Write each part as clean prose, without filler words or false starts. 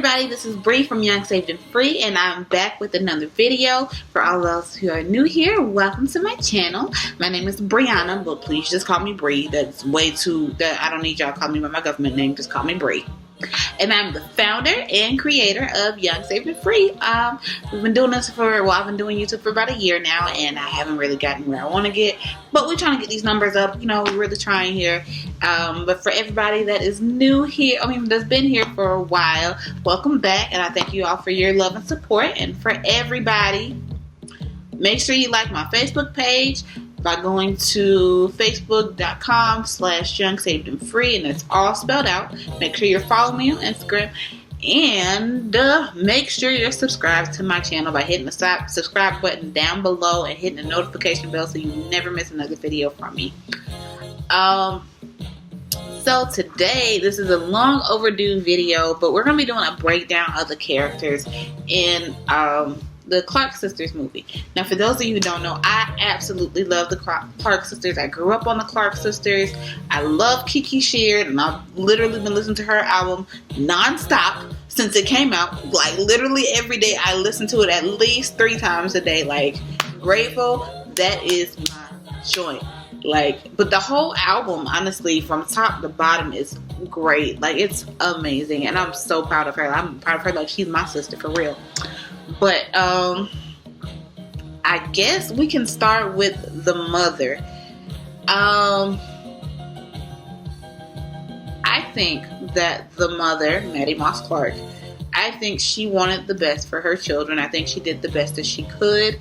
everybody, this is Bree from Young, Saved, and Free, and I'm back with another video. For all those who are new here, welcome to my channel. My name is Brianna, but please just call me Bree. That's way too, I don't need y'all to call me by my government name, just call me Bree. And I'm the founder and creator of Young, Saved, and Free. We've been doing this I've been doing YouTube for about a year now, and I haven't really gotten where I want to get. But we're trying to get these numbers up. You know, we're really trying here. But for everybody that is new here, that's been here for a while, welcome back. And I thank you all for your love and support. And for everybody, make sure you like my Facebook page by going to facebook.com/Young, Saved, and Free, and it's all spelled out. Make sure you're following me on Instagram, and make sure you're subscribed to my channel by hitting the subscribe button down below and hitting the notification bell so you never miss another video from me. So today, this is a long overdue video, but we're going to be doing a breakdown of the characters in the Clark Sisters movie. Now, for those of you who don't know, I absolutely love the Clark Sisters. I grew up on the Clark Sisters. I love Kiki Sheard, and I've literally been listening to her album non-stop since it came out. Like, literally every day I listen to it at least 3 times a day. Like, Grateful, that is my joint. Like, but the whole album, honestly, from top to bottom is great. Like, it's amazing, and I'm so proud of her. I'm proud of her like she's my sister, for real. But I guess we can start with the mother. I think that the mother, Maddie Moss Clark, I think she wanted the best for her children. I think she did the best that she could.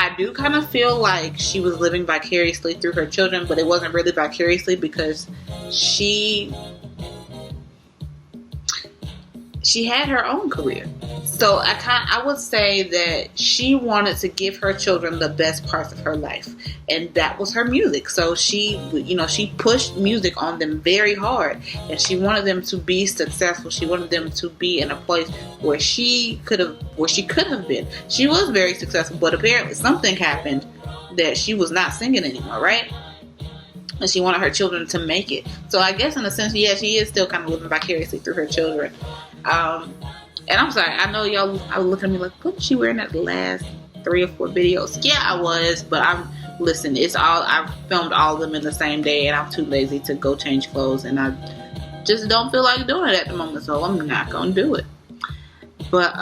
I do kind of feel like she was living vicariously through her children, but it wasn't really vicariously because she had her own career. So I would say that she wanted to give her children the best parts of her life, and that was her music. So she pushed music on them very hard, and she wanted them to be successful. She wanted them to be in a place where she could have been. She was very successful, but apparently something happened that she was not singing anymore, right? And she wanted her children to make it. So I guess in a sense, yeah, she is still kind of living vicariously through her children. And I'm sorry, I know y'all I was looking at me like, what was she wearing at the last 3 or 4 videos? Yeah, I was, but I filmed all of them in the same day, and I'm too lazy to go change clothes, and I just don't feel like doing it at the moment, so I'm not gonna do it. But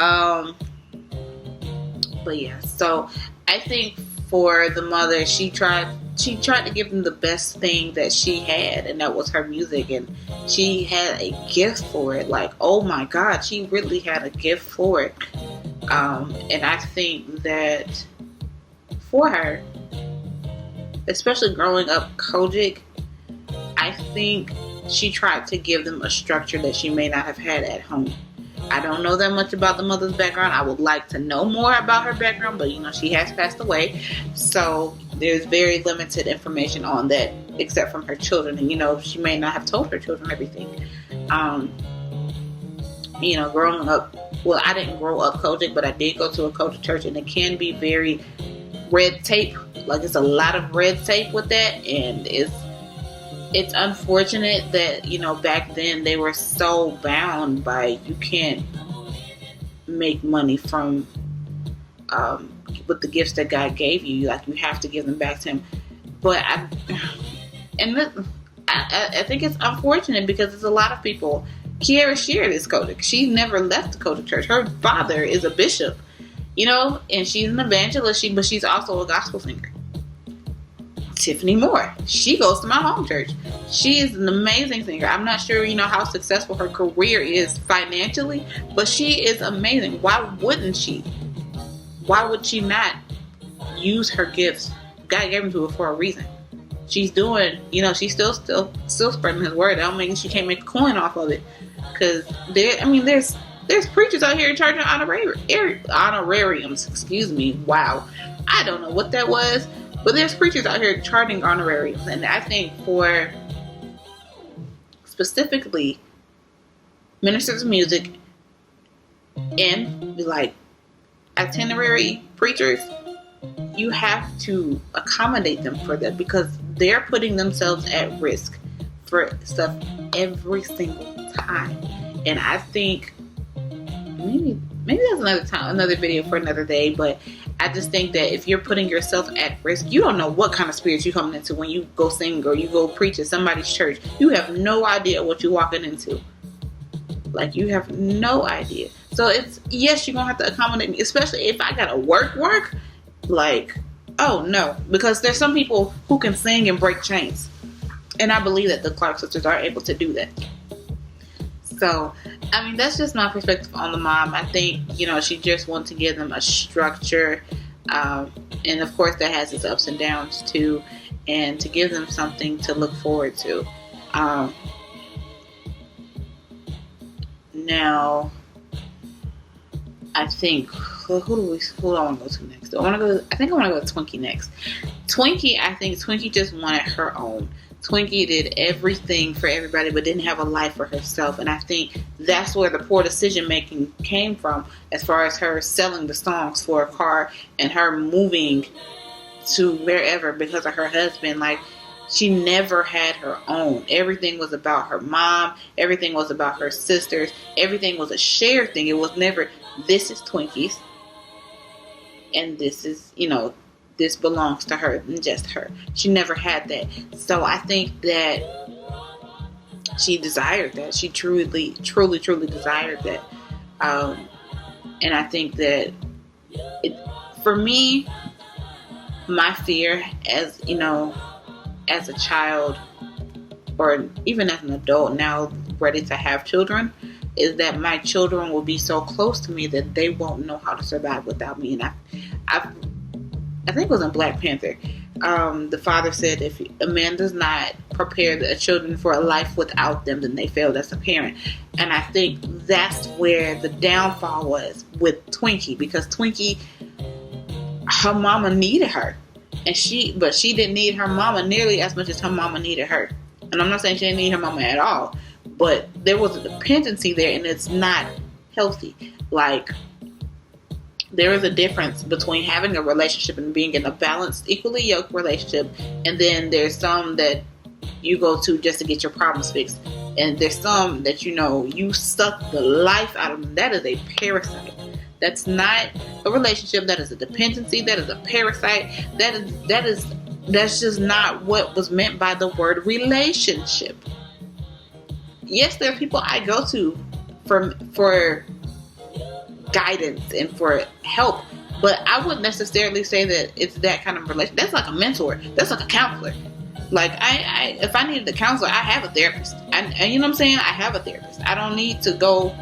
yeah, so I think for the mother, she tried to give them the best thing that she had, and that was her music, and she had a gift for it. Like, oh my God, she really had a gift for it. And I think that for her, especially growing up Kojic, I think she tried to give them a structure that she may not have had at home. I don't know that much about the mother's background. I would like to know more about her background, but she has passed away, so there's very limited information on that except from her children, and she may not have told her children everything. Growing up, well, I didn't grow up Kojic, but I did go to a Kojic church, and it can be very red tape. Like, it's a lot of red tape with that, and it's unfortunate that, back then they were so bound by, you can't make money from with the gifts that God gave you. Like, you have to give them back to Him. But I think it's unfortunate because there's a lot of people. Kiara Sheard is Kojic. She never left the Kojic church. Her father is a bishop, and she's an evangelist, but she's also a gospel singer. Tiffany Moore, she goes to my home church. She is an amazing singer. I'm not sure how successful her career is financially, but she is amazing. Why wouldn't she? Why would she not use her gifts? God gave them to her for a reason. She's doing, she's still spreading His word. That don't mean she can't make a coin off of it, because there's preachers out here charging honorariums. Excuse me. Wow, I don't know what that was. But there's preachers out here charging honorariums, and I think for specifically ministers of music and like itinerary preachers, you have to accommodate them for that, because they're putting themselves at risk for stuff every single time. And I think maybe that's another video for another day, but I just think that if you're putting yourself at risk, you don't know what kind of spirits you're coming into when you go sing or you go preach at somebody's church. You have no idea what you're walking into. Like, you have no idea. So it's, yes, you're going to have to accommodate me, especially if I got to work. Like, oh no, because there's some people who can sing and break chains. And I believe that the Clark sisters are able to do that. So, I mean, that's just my perspective on the mom. I think, she just wants to give them a structure. And of course, that has its ups and downs too. And to give them something to look forward to. Now, I think, who do I want to go to next? I think I want to go to Twinkie next. I think Twinkie just wanted her own. Twinkie did everything for everybody, but didn't have a life for herself. And I think that's where the poor decision making came from, as far as her selling the songs for a car and her moving to wherever because of her husband. Like, she never had her own. Everything was about her mom. Everything was about her sisters. Everything was a shared thing. It was never, this is Twinkie's, and this is, this belongs to her and just her. She never had that. So I think that she desired that. She truly desired that. And I think that for me, my fear as a child, or even as an adult now ready to have children, is that my children will be so close to me that they won't know how to survive without me. And I think it was in Black Panther. The father said, if a man does not prepare the children for a life without them, then they failed as a parent. And I think that's where the downfall was with Twinkie, because Twinkie, her mama needed her. But she didn't need her mama nearly as much as her mama needed her. And I'm not saying she didn't need her mama at all, but there was a dependency there, and it's not healthy. Like, there is a difference between having a relationship and being in a balanced, equally yoked relationship, and then there's some that you go to just to get your problems fixed. And there's some that, you suck the life out of them. That is a parasite. That's not a relationship. That is a dependency. That is a parasite. That's just not what was meant by the word relationship. Yes, there are people I go to for guidance and for help, but I wouldn't necessarily say that it's that kind of relationship. That's like a mentor. That's like a counselor. Like, if I needed a counselor, I have a therapist. And you know what I'm saying? I have a therapist. I don't need to go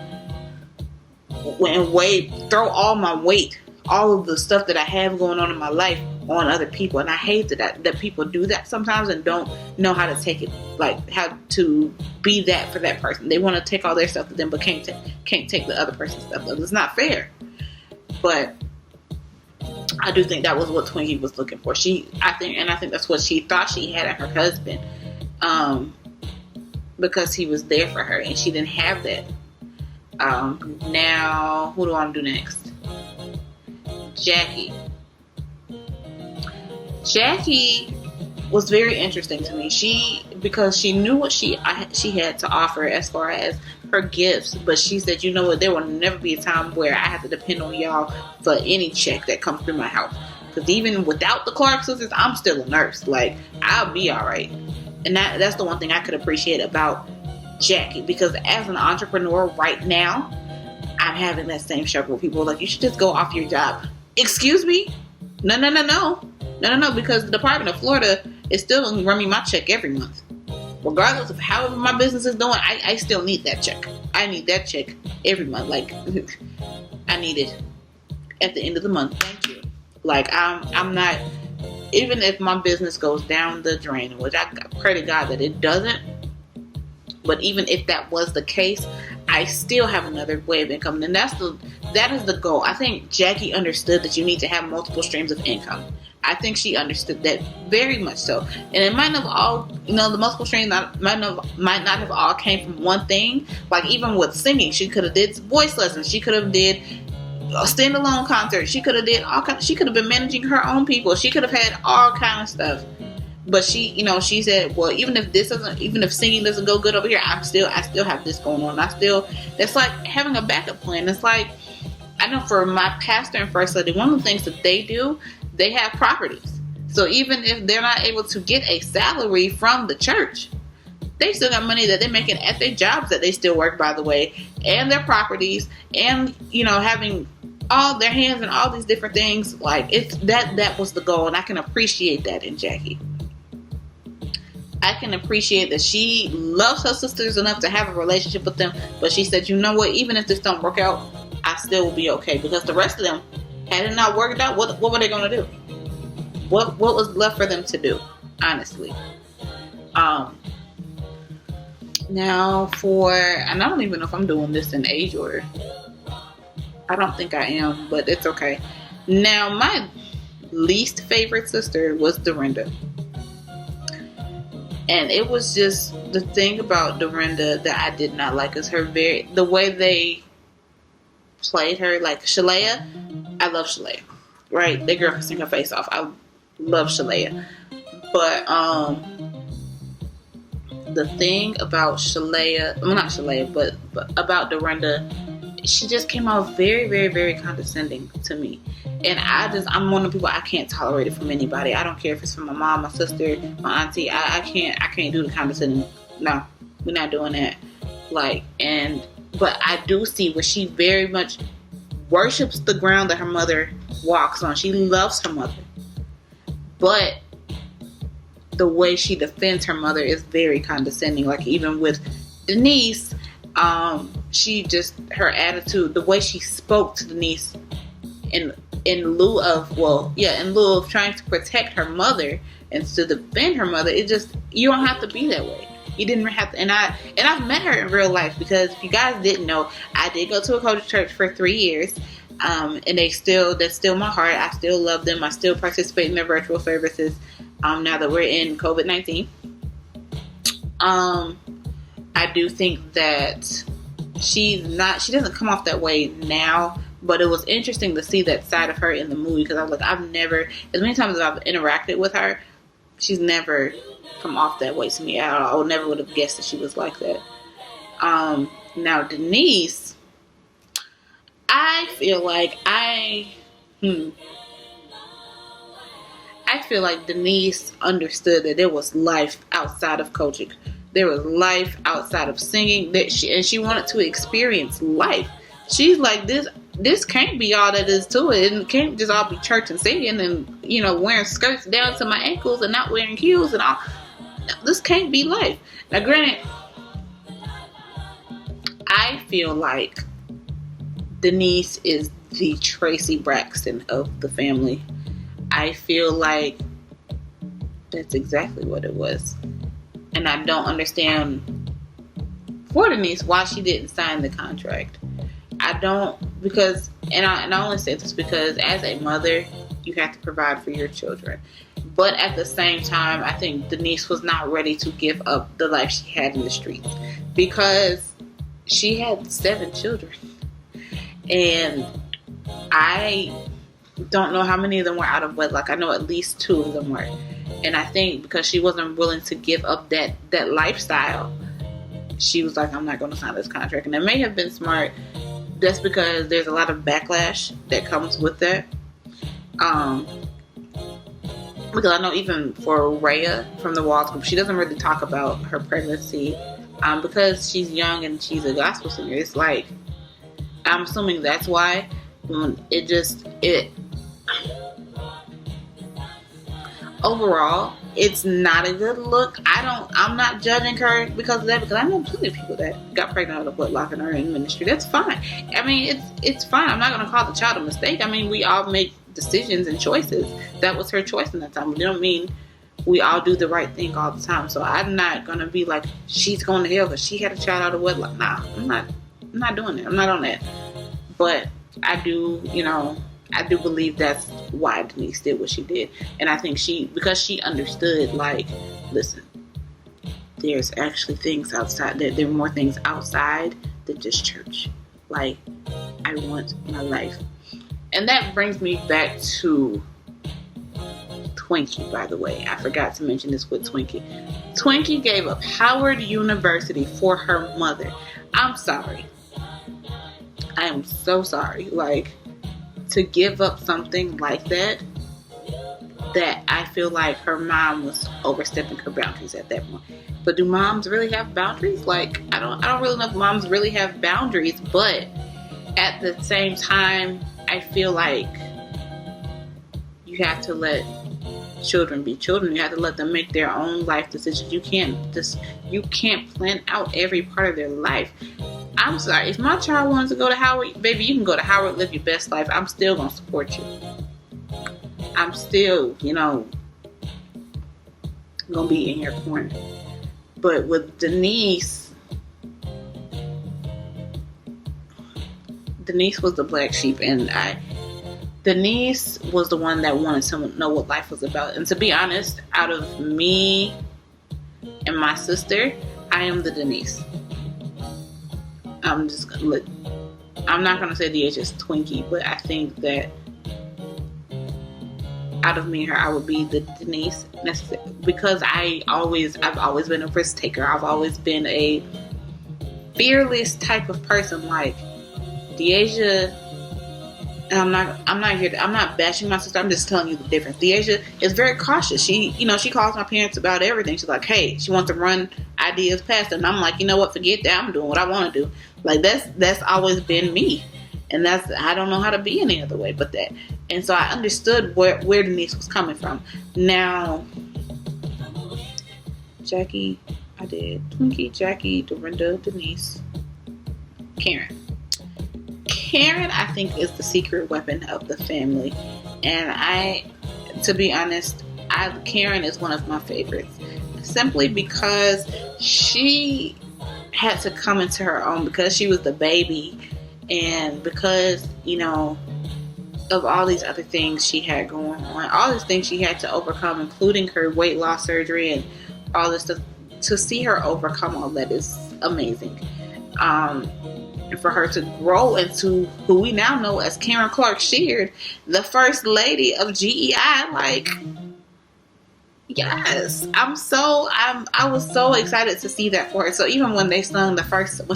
and throw all my weight, all of the stuff that I have going on in my life, on other people. And I hate that people do that sometimes and don't know how to take it, like how to be that for that person. They want to take all their stuff to them, but can't take the other person's stuff. It's not fair. But I do think that was what Twinkie was looking for. I think that's what she thought she had in her husband, because he was there for her, and she didn't have that. Now, who do I want to do next? Jackie was very interesting to me. Because she knew what she had to offer as far as her gifts, but she said, you know what, there will never be a time where I have to depend on y'all for any check that comes through my house. Because even without the Clark sisters, I'm still a nurse. Like, I'll be all right. And that's the one thing I could appreciate about Jackie, because as an entrepreneur right now, I'm having that same struggle. People are like, you should just go off your job. Excuse me? No, because the Department of Florida is still going to run me my check every month. Regardless of however my business is doing, I still need that check. I need that check every month. Like, I need it at the end of the month. Thank you. Like, I'm not, even if my business goes down the drain, which I pray to God that it doesn't, but even if that was the case, I still have another way of income. And that is the goal. I think Jackie understood that you need to have multiple streams of income. I think she understood that very much so. And it might not have all, the multiple streams might not have all came from one thing. Like, even with singing, she could have did voice lessons. She could have did a standalone concert. She could have did all kinds. She could have been managing her own people. She could have had all kind of stuff. But she said, well, even if singing doesn't go good over here, I still have this going on. It's like having a backup plan. It's like, I know for my pastor and first lady, one of the things that they do, they have properties. So even if they're not able to get a salary from the church, they still got money that they're making at their jobs that they still work, by the way, and their properties, and having all their hands in all these different things. Like, it's that was the goal, and I can appreciate that in Jackie. I can appreciate that she loves her sisters enough to have a relationship with them, but she said, you know what, even if this don't work out, I still will be okay, because the rest of them, had it not worked out, what were they going to do? What was left for them to do, honestly? Now and I don't even know if I'm doing this in age order. I don't think I am, but it's okay. Now, my least favorite sister was Dorinda. And it was just the thing about Dorinda that I did not like is the way they played her. Like Shalea, I love Shalea. Right? That girl can sing her face off. I love Shalea. But the thing about Shalea, well, not Shalea, but about Dorinda, she just came out very, very, very condescending to me. And I'm one of the people, I can't tolerate it from anybody. I don't care if it's from my mom, my sister, my auntie. I can't do the condescending. No, we're not doing that. But I do see where she very much worships the ground that her mother walks on. She loves her mother. But the way she defends her mother is very condescending. Like, even with Denise, her attitude, the way she spoke to Denise in lieu of trying to protect her mother and to defend her mother, you don't have to be that way. You didn't have to. And I've met her in real life, because if you guys didn't know, I did go to a Kojic church for 3 years. And that's still my heart. I still love them. I still participate in their virtual services. Now that we're in COVID-19. I do think that she doesn't come off that way now, but it was interesting to see that side of her in the movie, because I was like, I've never, as many times as I've interacted with her, she's never come off that way to me at all. I never would have guessed that she was like that. Now Denise, I feel like Denise understood that there was life outside of Kojic. There was life outside of singing, and she wanted to experience life. She's like, this can't be all that is to it. It can't just all be church and singing and, wearing skirts down to my ankles and not wearing heels and all. This can't be life. Now, granted, I feel like Denise is the Tracy Braxton of the family. I feel like that's exactly what it was. And I don't understand for Denise why she didn't sign the contract. I don't, because, and I only say this because as a mother, you have to provide for your children. But at the same time, I think Denise was not ready to give up the life she had in the streets, because she had 7 children. And I don't know how many of them were out of wedlock. I know at least 2 of them were. And I think because she wasn't willing to give up that lifestyle, she was like, I'm not going to sign this contract. And it may have been smart. That's because there's a lot of backlash that comes with that. Because I know even for Rhea from the Walls Group, she doesn't really talk about her pregnancy. Because she's young and she's a gospel singer. It's like, I'm assuming that's why. Overall, it's not a good look. I'm not judging her because of that, because I know plenty of people that got pregnant out of wedlock and are in ministry. That's fine. I mean, it's fine. I'm not going to call the child a mistake. I mean, we all make decisions and choices. That was her choice in that time. It don't mean we all do the right thing all the time. So I'm not going to be like, she's going to hell because she had a child out of wedlock. Nah, I'm not doing that. I'm not on that. But I do believe that's why Denise did what she did. And I think because she understood, like, listen, there's actually things outside, there are more things outside than just church. Like, I want my life. And that brings me back to Twinkie, by the way. I forgot to mention this with Twinkie. Twinkie gave up Howard University for her mother. I'm sorry. I am so sorry. Like, to give up something like that I feel like her mom was overstepping her boundaries at that point. But do moms really have boundaries? Like, I don't really know if moms really have boundaries, but at the same time, I feel like you have to let children be children. You have to let them make their own life decisions. You can't plan out every part of their life. I'm sorry, if my child wants to go to Howard, baby, you can go to Howard, live your best life. I'm still gonna support you. I'm still, gonna be in your corner. But with Denise was the black sheep, and Denise was the one that wanted to know what life was about. And to be honest, out of me and my sister, I am the Denise. I'm not gonna say the H is Twinkie, but I think that out of me and her, I would be the Denise, because I've always been a risk taker. I've always been a fearless type of person. Like Deasia, and I'm not bashing my sister. I'm just telling you the difference. Deasia is very cautious. She calls my parents about everything. She's like, hey, she wants to run ideas past her, and I'm like, you know what? Forget that. I'm doing what I want to do. Like that's always been me, and I don't know how to be any other way but that. And so I understood where Denise was coming from. Now, Jackie, I did Twinkie, Jackie, Dorinda, Denise, Karen. Karen, I think, is the secret weapon of the family. And to be honest, Karen is one of my favorites. Simply because she had to come into her own, because she was the baby, and because, of all these other things she had going on, all these things she had to overcome, including her weight loss surgery and all this stuff. To see her overcome all that is amazing. And for her to grow into who we now know as Karen Clark Sheard, the first lady of GEI, like, yes, I was so excited to see that for her. So even when when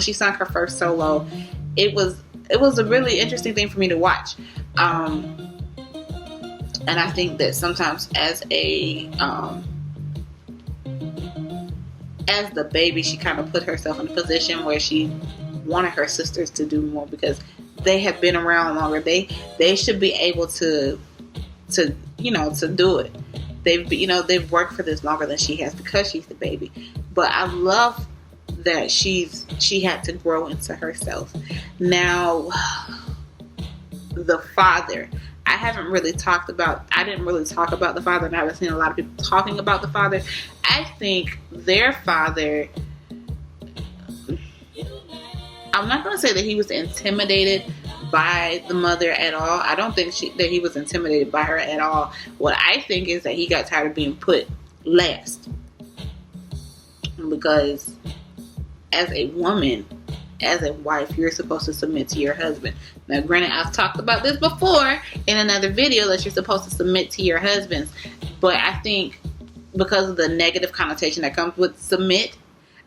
she sung her first solo, it was a really interesting thing for me to watch. And I think that sometimes as the baby, she kind of put herself in a position where she wanted her sisters to do more because they have been around longer. They should be able to do it. They've worked for this longer than she has because she's the baby. But I love that she had to grow into herself. Now, the father. I didn't really talk about the father, and I haven't seen a lot of people talking about the father. I think their father, I'm not going to say that he was intimidated by the mother at all. I don't think that he was intimidated by her at all. What I think is that he got tired of being put last. Because as a woman, as a wife, you're supposed to submit to your husband. Now, granted, I've talked about this before in another video, that you're supposed to submit to your husbands. But I think because of the negative connotation that comes with submit,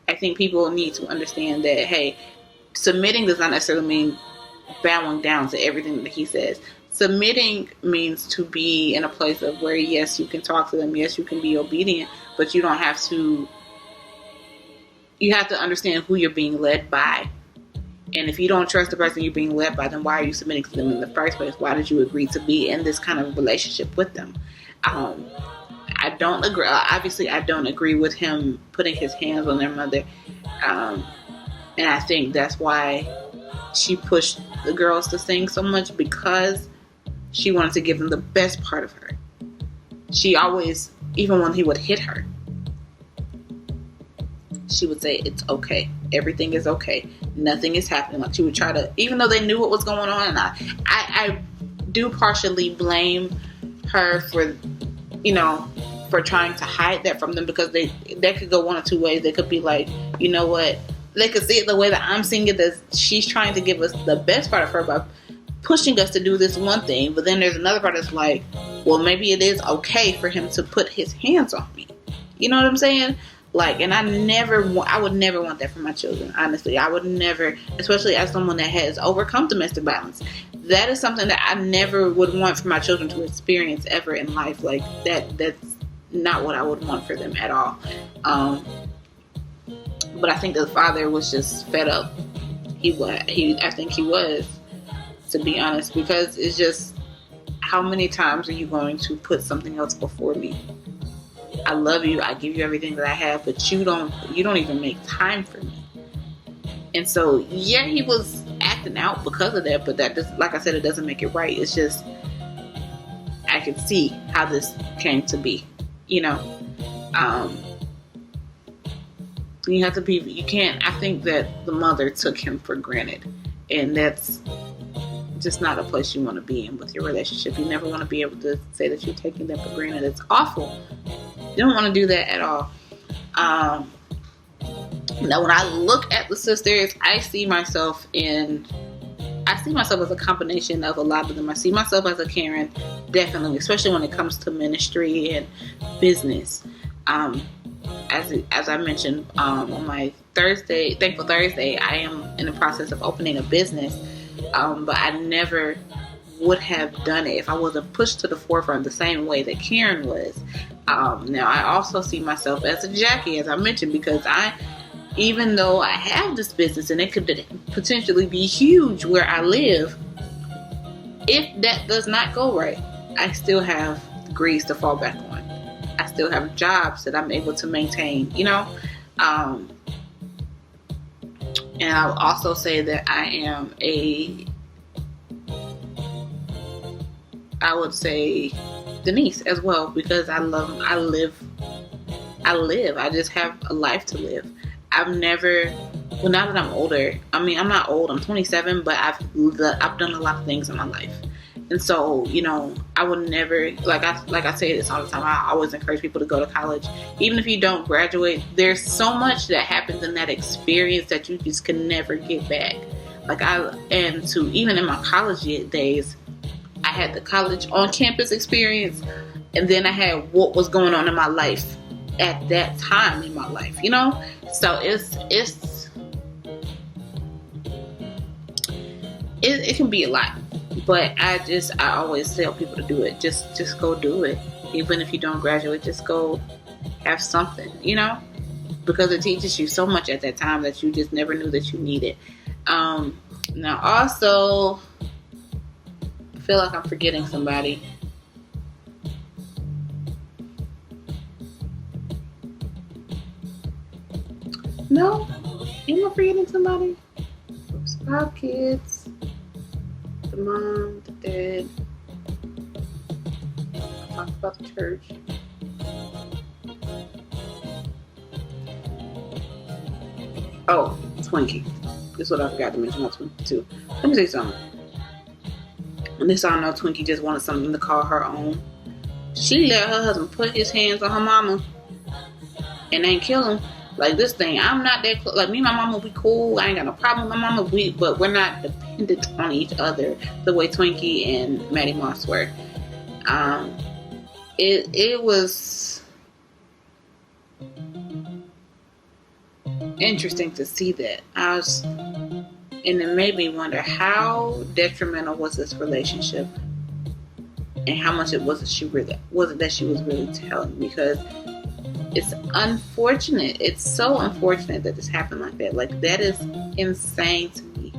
I think people need to understand that, hey, submitting does not necessarily mean bowing down to everything that he says. Submitting means to be in a place of where, yes, you can talk to them, yes, you can be obedient, but you don't have to. You have to understand who you're being led by. And if you don't trust the person you're being led by, then why are you submitting to them in the first place? Why did you agree to be in this kind of relationship with them? I don't agree. Obviously, I don't agree with him putting his hands on their mother. And I think that's why she pushed the girls to sing so much, because she wanted to give them the best part of her. She always, even when he would hit her, she would say, it's okay. Everything is okay. Nothing is happening. Like, she would try to, even though they knew what was going on, and I do partially blame her for, for trying to hide that from them, because they could go one or two ways. They could be like, you know what? They could see it the way that I'm seeing it, that she's trying to give us the best part of her by pushing us to do this one thing. But then there's another part that's like, well, maybe it is okay for him to put his hands on me. You know what I'm saying? Like, and I would never want that for my children. Honestly, I would never, especially as someone that has overcome domestic violence. That is something that I never would want for my children to experience ever in life. Like that's not what I would want for them at all. But I think the father was just fed up. I think he was, to be honest, because it's just, how many times are you going to put something else before me? I love you. I give you everything that I have, but you don't even make time for me. And so, yeah, he was acting out because of that, but that just, like I said, it doesn't make it right. It's just, I can see how this came to be, you know. You have to be, you can't, I think that the mother took him for granted, and that's just not a place you want to be in with your relationship. You never want to be able to say that you're taking them for granted. It's awful. You don't want to do that at all. Now, when I look at the sisters, I see myself as a combination of a lot of them. I see myself as a Karen, definitely, especially when it comes to ministry and business. As I mentioned on my Thankful Thursday, I am in the process of opening a business, but I never would have done it if I wasn't pushed to the forefront the same way that Karen was. Now, I also see myself as a Jackie, as I mentioned, because even though I have this business and it could potentially be huge where I live, if that does not go right, I still have degrees to fall back on. I still have jobs that I'm able to maintain, you know. And I'll also say that I am I would say Denise as well, because I live. I just have a life to live. I've never, well, now that I'm older, I mean, I'm not old, I'm 27, but I've done a lot of things in my life. And so, you know, I would never, like I say this all the time, I always encourage people to go to college. Even if you don't graduate, there's so much that happens in that experience that you just can never get back. Even in my college days, I had the college on campus experience, and then I had what was going on in my life at that time in my life, you know? So it can be a lot. But I always tell people to do it. Just go do it. Even if you don't graduate, just go have something, you know? Because it teaches you so much at that time that you just never knew that you needed. Now also, I feel like I'm forgetting somebody. No? Am I forgetting somebody? 5 kids. The mom, the dad. I talked about the church. Oh, Twinkie. This is what I forgot to mention about Twinkie too. Let me say something. And this all know Twinkie just wanted something to call her own. She let her husband put his hands on her mama and ain't kill him. Like this thing, I'm not that close. Like me and my mama, we cool. I ain't got no problem with my mama. But we're not dependent on each other the way Twinkie and Maddie Moss were. It was interesting to see that. And it made me wonder how detrimental was this relationship, and how much it was that she was really telling, because it's unfortunate. It's so unfortunate that this happened like that. Like, that is insane to me,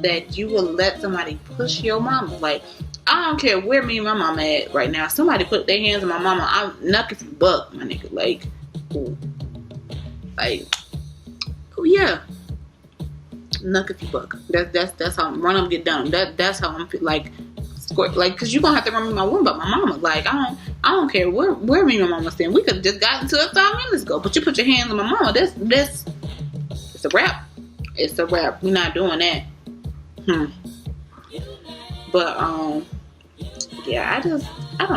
that you will let somebody push your mama. Like, I don't care where me and my mama at right now. Somebody put their hands on my mama, I'm nuck if you buck, my nigga. Like, ooh. Like, oh yeah, nuck if you buck. That's how I'm run up, get done. That's how I'm like. Like, cause you gonna have to remember my woman about my mama. Like, I don't care where me and my mama stand. We could have just gotten to it 5 minutes ago, but you put your hands on my mama. That's it's a wrap. It's a wrap. We're not doing that. But yeah, I don't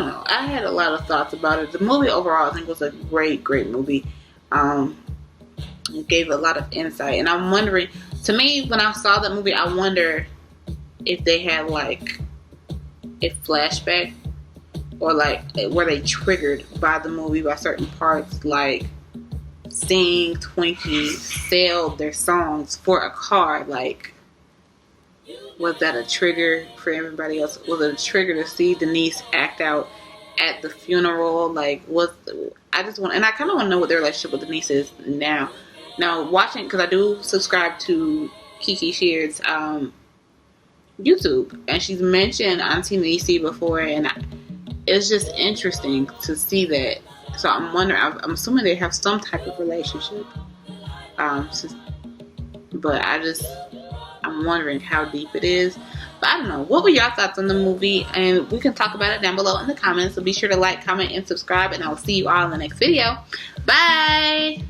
know. I had a lot of thoughts about it. The movie overall, I think, was a great movie. It gave a lot of insight, and I'm wondering. To me, when I saw that movie, I wonder if they had like a flashback or like were they triggered by the movie by certain parts, like seeing Twinkie sell their songs for a car? Like, was that a trigger for everybody else? Was it a trigger to see Denise act out at the funeral? Like, I just want, and I kind of want to know what their relationship with Denise is now. Now, watching, because I do subscribe to Kiki Sheard's YouTube, and she's mentioned Auntie Niecy before, and it's just interesting to see that. So I'm wondering, I'm assuming they have some type of relationship. But I'm wondering how deep it is. But I don't know. What were your thoughts on the movie? And we can talk about it down below in the comments. So be sure to like, comment, and subscribe. And I will see you all in the next video. Bye!